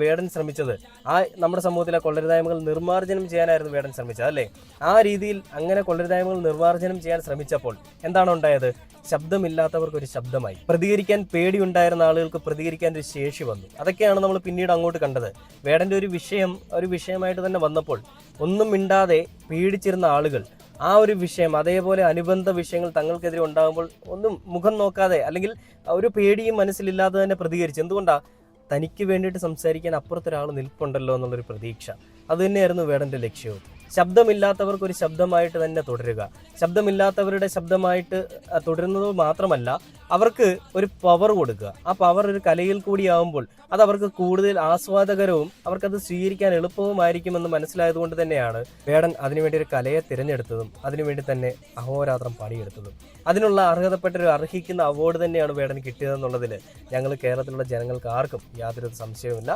വേടൻ ശ്രമിച്ചത് നമ്മുടെ സമൂഹത്തിലെ കൊള്ളരുതായ്മകൾ നിർമ്മാർജ്ജനം ചെയ്യാനായിരുന്നു വേടൻ ശ്രമിച്ചത് അല്ലേ? ആ രീതിയിൽ അങ്ങനെ കൊള്ളരുതായ്മകൾ നിർമ്മാർജ്ജനം ചെയ്യാൻ ശ്രമിച്ചപ്പോൾ എന്താണ് ഉണ്ടായത്? ശബ്ദമില്ലാത്തവർക്ക് ഒരു ശബ്ദമായി, പ്രതികരിക്കാൻ പേടിയുണ്ടായിരുന്ന ആളുകൾക്ക് പ്രതികരിക്കാൻ ഒരു ശേഷി വന്നു. അതൊക്കെയാണ് നമ്മൾ പിന്നീട് അങ്ങോട്ട് കണ്ടത്. വേടന്റെ ഒരു വിഷയമായിട്ട് തന്നെ വന്നപ്പോൾ ഒന്നും മിണ്ടാതെ പേടിച്ചിരുന്ന ആളുകൾ ആ ഒരു വിഷയം, അതേപോലെ അനുബന്ധ വിഷയങ്ങൾ തങ്ങൾക്കെതിരെ ഉണ്ടാകുമ്പോൾ ഒന്നും മുഖം നോക്കാതെ, അല്ലെങ്കിൽ ഒരു പേടിയും മനസ്സിലില്ലാതെ തന്നെ പ്രതികരിച്ചു. എന്തുകൊണ്ടാ? തനിക്ക് വേണ്ടിയിട്ട് സംസാരിക്കാൻ അപ്പുറത്തൊരാൾ നിൽപ്പുണ്ടല്ലോ എന്നുള്ളൊരു പ്രതീക്ഷ. അത് തന്നെയായിരുന്നു വേടന്റെ ലക്ഷ്യവും. ശബ്ദമില്ലാത്തവർക്ക് ഒരു ശബ്ദമായിട്ട് തന്നെ തുടരുക, ശബ്ദമില്ലാത്തവരുടെ ശബ്ദമായിട്ട് തുടരുന്നത് മാത്രമല്ല, അവർക്ക് ഒരു പവർ കൊടുക്കുക. ആ പവർ ഒരു കലയിൽ കൂടിയാവുമ്പോൾ അത് അവർക്ക് കൂടുതൽ ആസ്വാദകരവും അവർക്കത് സ്വീകരിക്കാൻ എളുപ്പവുമായിരിക്കുമെന്ന് മനസ്സിലായതുകൊണ്ട് തന്നെയാണ് വേടൻ അതിനുവേണ്ടി ഒരു കലയെ തിരഞ്ഞെടുത്തതും അതിനുവേണ്ടി തന്നെ അഹോരാത്രം പണിയെടുത്തതും. അതിനുള്ള അർഹിക്കുന്ന അവാർഡ് തന്നെയാണ് വേടൻ കിട്ടിയതെന്നുള്ളതിൽ ഞങ്ങൾ കേരളത്തിലുള്ള ജനങ്ങൾക്ക് ആർക്കും യാതൊരു സംശയവുമില്ല.